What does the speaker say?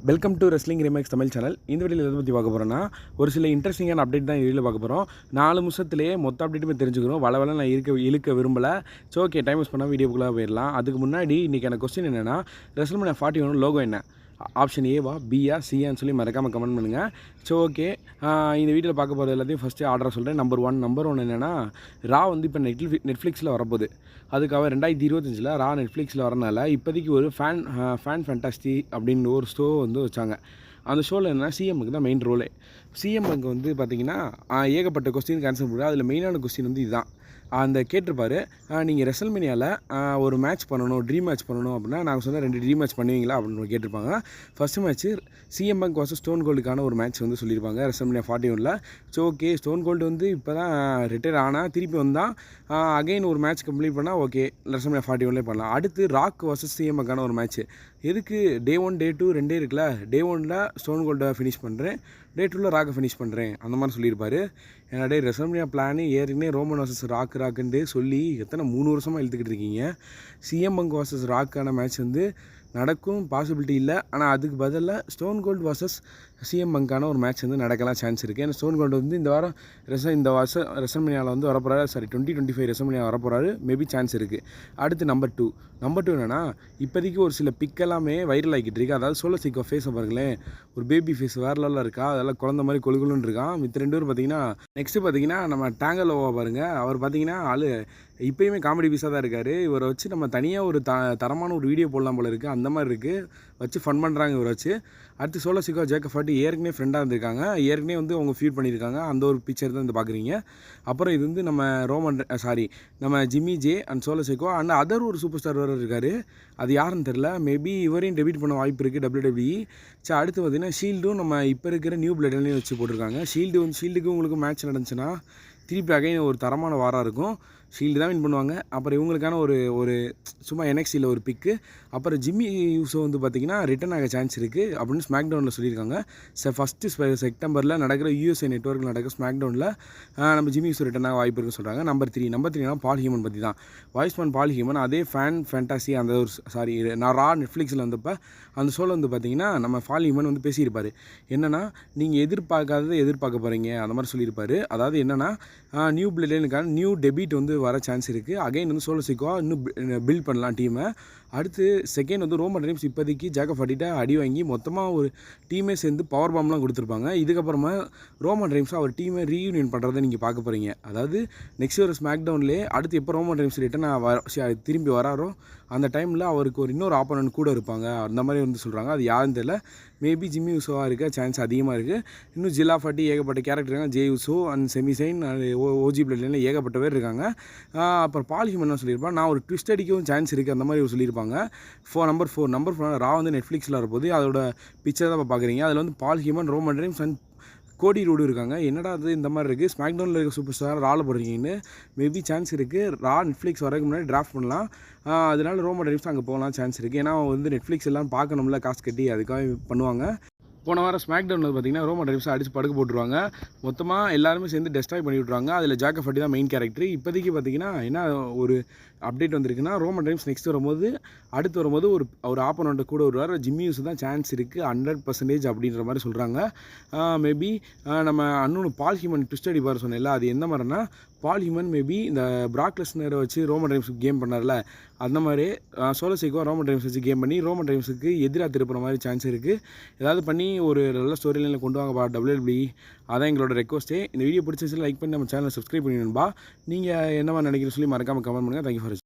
Welcome to wrestling remakes Tamil channel. இந்த வீடியோவில் எதை பற்றி பார்க்க போகிறோன்னா, ஒரு சில இன்ட்ரெஸ்டிங்கான அப்டேட் தான் இந்த வீடியோவில் பார்க்க போகிறோம். 4 நிமிஷத்துலேயே மொத்த அப்டேட்டுமே தெரிஞ்சுக்கிறோம். வள நான் இழுக்க விரும்பலை. ஸோ ஓகே, டைம் யூஸ் பண்ணால் வீடியோக்குள்ளே போயிடலாம். அதுக்கு முன்னாடி இன்றைக்கி எனக்கு கொஸ்டின் என்னென்னா, ரெஸ்ல்மேனியா 41 லோகோ என்ன? ஆப்ஷன் ஏவா, பியா, சியான்னு சொல்லி மறக்காமல் கமெண்ட் பண்ணுங்கள். ஸோ ஓகே, இந்த வீடியோவில் பார்க்க போகிறது எல்லாத்தையும் ஃபஸ்ட்டு ஆர்டராக சொல்கிறேன். நம்பர் ஒன் என்னென்னா, ரா வந்து இப்போ நெட்ஃப்ளிக்ஸில் வரப்போகுது. அதுக்காக 2025 ரா நெட்ஃப்ளிக்ஸில் வரனால இப்போதைக்கு ஒரு ஃபேன் ஃபேண்டாஸ்டி அப்படின்னு ஒரு ஷோ வந்து வச்சாங்க. அந்த ஷோவில் என்னென்னா, சிஎம்முக்கு தான் மெயின் ரோலே. சிஎம்முக்கு வந்து பார்த்திங்கன்னா ஏகப்பட்ட கொஸ்டின் ஆன்சர் பண்ணுறாரு. அதில் மெயினான கொஸ்டின் வந்து இதுதான். அந்த கேட்டிருப்பார், நீங்கள் ரெசல்மேனியாவில் ஒரு மேட்ச் பண்ணணும், ட்ரீம் மேட்ச் பண்ணணும் அப்படின்னா நாங்கள் சொன்னால் 2 ட்ரீம் மேட்ச் பண்ணுவீங்களா அப்படின்னு கேட்டிருப்பாங்க. First match CM Punk versus Stone கோல்டுக்கான ஒரு மேட்ச் வந்து சொல்லியிருப்பாங்க WrestleMania 41. So okay, Stone Cold வந்து இப்போ தான் ரிட்டையர் ஆனால் திருப்பி வந்தால் அகைன் ஒரு மேட்ச் கம்ப்ளீட் பண்ணால் ஓகே, ரெசல்மேனியா 41 பண்ணலாம். அடுத்து ராக் வர்சஸ் சிஎம் பங்கான ஒரு மேட்ச்சு. எதுக்கு டே 1 டே 2 ரெண்டே இருக்குல்ல, டே 1ல் ஸ்டோன் கோல்டை ஃபினிஷ் பண்ணுறேன், டே 2ல் ராக்கை ஃபினிஷ் பண்ணுறேன் அந்த மாதிரி சொல்லியிருப்பார். ஏன்னா டே ரெசல்மேனியா பிளானு ஏற்கனவே ரோமன் வர்சஸ் ராக்குன்ட்டு சொல்லி எத்தனை 3 வருஷமாக இழுத்துக்கிட்டு இருக்கீங்க. சிஎம் பங்க் வர்சஸ் ராக்கான மேட்ச் வந்து நடக்கும் பாசிபிலிட்டி இல்லை. ஆனால் அதுக்கு பதிலாக ஸ்டோன் கோல்டு வர்சஸ் சிஎம் பங்கான ஒரு மேட்ச் வந்து நடக்கலாம் சான்ஸ் இருக்குது. ஏன்னா ஸ்டோன் கோல்டு வந்து இந்த வருஷம் ரெசல்மேனியாவில் வந்து வரப்போகிறாரு. 2025 ரெசல்மேனியா வரப்போகிறாரு. மேபி சான்ஸ் இருக்குது. அடுத்து நம்பர் டூ என்னென்னா, இப்போதைக்கு ஒரு சில பிக்கெல்லாமே வைரல் ஆகிக்கிட்டு இருக்குது. அதாவது சோலோ சிக்கோ ஃபேஸை பாருங்களேன், ஒரு பேபி ஃபேஸ் வேறு லெவலில் இருக்கா, அதெல்லாம் குழந்த மாதிரி கொழுகுலுன்னு இருக்கான். மித்த 2 பேர் பார்த்தீங்கன்னா, நெக்ஸ்ட்டு பார்த்தீங்கன்னா நம்ம டேங்கலோவா பாருங்கள். அவர் பார்த்தீங்கன்னா இப்போயுமே காமெடி பீஸாக தான் இருக்கார். இவரை வச்சு நம்ம தனியாக ஒரு தரமான ஒரு வீடியோ போடலாம் போல இருக்குது. அந்த மாதிரி இருக்குது, வச்சு ஃபன் பண்ணுறாங்க இவரை வச்சு. அடுத்து சோலோ சிக்கோ ஜேக்கப் ஃபார்ட்டி ஏற்கனவே ஃப்ரெண்டாக இருந்திருக்காங்க. ஏற்கனவே வந்து அவங்க ஃபீட் பண்ணியிருக்காங்க. அந்த ஒரு பிக்சர் தான் வந்து பார்க்குறீங்க. அப்புறம் இது வந்து நம்ம Jimmy J and solo Chicco and other ஒரு சூப்பர் ஸ்டார் வேறு இருக்கார். அது யாருன்னு தெரில. மேபி இவரையும் டெபிட் பண்ண வாய்ப்பு இருக்குது WWE. சரி, அடுத்து பார்த்திங்கன்னா ஷீல்டும் நம்ம இப்போ இருக்கிற நியூ பிளட்லையும் வச்சு போட்டிருக்காங்க. ஷீல்டுக்கு உங்களுக்கு மேட்ச் நடந்துச்சுன்னா திருப்பி அகைன் ஒரு தரமான வாராக இருக்கும். ஷீல்டு தான் வின் பண்ணுவாங்க. அப்புறம் இவங்களுக்கான ஒரு சும்மா NXTயில் ஒரு பிக்கு. அப்புறம் ஜிம்மி யூஸோ வந்து பார்த்திங்கன்னா ரிட்டன் ஆக சான்ஸ் இருக்குது அப்படின்னு ஸ்மாக் டவுனில் சொல்லியிருக்காங்க. ஃபஸ்ட்டு செப்டம்பரில் நடக்கிற USA நெட்வொர்க்கில் நடக்கிற ஸ்மாக் டவுனில் நம்ம ஜிம்மி யூஸோ ரிட்டன் ஆக வாய்ப்பு இருக்குன்னு சொல்கிறாங்க. நம்பர் த்ரீனா பால் ஹியூமன் பற்றி தான். வாய்ஸ்மேன் பால் ஹியூமன் அதே ஃபேண்டாசி அந்த ஒரு நான் ரா நெட்ஃப்ளிக்ஸில் வந்தப்போ அந்த ஷோவில் வந்து பார்த்திங்கன்னா நம்ம பால் ஹியூமன் வந்து பேசியிருப்பார். என்னென்னா, நீங்கள் எதிர்பார்க்காததை எதிர்பார்க்க போகிறீங்க அந்த மாதிரி சொல்லியிருப்பார். அதாவது என்னென்னா, நியூ பிளட்லைனுக்கான நியூ டெபிட் வந்து வர சான்ஸ் இருக்குது. அகைன் வந்து சோலோ சிக்கோ இன்னும் பில்ட் பண்ணலாம் டீமை. அடுத்து செகண்ட் வந்து ரோமன் ரெய்ன்ஸ் இப்போதைக்கு ஜேக்கப் ஃபார்ட்டிட்ட அடி வாங்கி மொத்தமாக ஒரு டீமே சேர்ந்து பவர் பாம்லாம் கொடுத்துருப்பாங்க. இதுக்கப்புறமா ரோமன் ரெய்ன்ஸ் அவர் டீமை ரீயூனியன் பண்ணுறதை நீங்கள் பார்க்க போகிறீங்க. அதாவது நெக்ஸ்ட் ஒரு ஸ்மாக் டவுன்லேயே அடுத்து எப்போ ரோமன் ரெய்ன்ஸ் ரிட்டன் திரும்பி வராரோ அந்த டைமில் அவருக்கு ஒரு இன்னொரு ஆப்போனன்ட் கூட இருப்பாங்க அந்த மாதிரி வந்து சொல்கிறாங்க. அது யாருன்னு தெரியல. மேபி ஜிம்மி யூஸோவாக இருக்க சான்ஸ் அதிகமாக இருக்குது. இன்னும் ஜில்லா ஃபார்ட்டி ஏகப்பட்ட கேரக்டர் இருக்காங்க. ஜே யூஸோ அண்ட் செமிசைன் ஓஜி பிளட்லைனில் ஏகப்பட்ட பேர் இருக்காங்க. அப்புறம் பால் ஹியூமன் என்ன சொல்லியிருப்பாங்க, நான் ஒரு ட்விஸ்ட் அடிக்கவும் சான்ஸ் இருக்குது அந்த மாதிரி சொல்லியிருப்பாங்க. நம்பர் ஃபோர் ரா வந்து நெட்ஃப்ளிக்ஸில் வரப்போது. அதோட பிக்சர் தான் பார்க்குறீங்க. அதில் வந்து Paul Heyman, Roman Reigns and Cody Rhodes இருக்காங்க. என்னடா அது இந்த மாதிரி இருக்குது, ஸ்மாக் டவுனில் இருக்க சூப்பர் ஸ்டார் ராவில் போடுறீங்கன்னு மேபி சான்ஸ் இருக்குது. ரா நெட்ஃப்ளிக்ஸ் வரதுக்கு முன்னாடி டிராஃப்ட் பண்ணலாம். அதனால ரோமன் ரெய்ன்ஸ் அங்கே போகலாம் சான்ஸ் இருக்குது. ஏன்னா வந்து நெட்ஃப்ளிக்ஸ் எல்லாம் பார்க்கணும்ல, காசு கட்டி அதுக்காக பண்ணுவாங்க. போன வாரம் ஸ்மாக் டவுனில் பார்த்திங்கன்னா ரோமன் ரெய்ன்ஸை அடித்து படுக்க போட்டுருவாங்க. மொத்தமாக எல்லாருமே சேர்ந்து டெஸ்ட்ராய் பண்ணி விட்ருவாங்க. அதில் ஜேக்கப் ஃபார்ட்டி தான் மெயின் கேரக்டர். இப்போதைக்கு பார்த்திங்கன்னா என்ன ஒரு அப்டேட் வந்திருக்குன்னா, ரோமன் ரெய்ன்ஸ் நெக்ஸ்ட் அடுத்து வரும்போது ஒரு ஆப்போனண்ட்டை கூட வருவார். ஜிம்மி யூஸ் தான் சான்ஸ் இருக்குது 100% அப்படின்ற மாதிரி சொல்கிறாங்க. மேபி நம்ம அன்னொன்று பால் ஹியூமன் ட்விஸ்ட் அடிப்பார் சொன்னேன்ல, அது எந்த மாதிரினா, பால் ஹியூமன் மேபி இந்த பிராக் லெஸ்னரை வச்சு ரோமன் ரெய்ன்ஸுக்கு கேம் பண்ணார்ல, அந்த மாதிரி சோலோ சிக்கோ ரோமன் ரெய்ன்ஸ் வச்சு கேம் பண்ணி ரோமன் ரெய்ன்ஸுக்கு எதிராக திருப்புற மாதிரி சான்ஸ் இருக்குது. ஏதாவது பண்ணி ஒரு நல்ல ஸ்டோரி லைனில் கொண்டு வாங்கப்பா WWE. அதான் எங்களோட ரெக்வஸ்ட்டே. இந்த வீடியோ பிடிச்சிச்சு லைக் பண்ணி நம்ம சேனலை சப்ஸ்கிரைப் பண்ணிடணும்பா. நீங்கள் என்ன மாதிரி நினைக்கிறேன்னு சொல்லி மறக்காமல் கமெண்ட் பண்ணுங்கள். Thank you for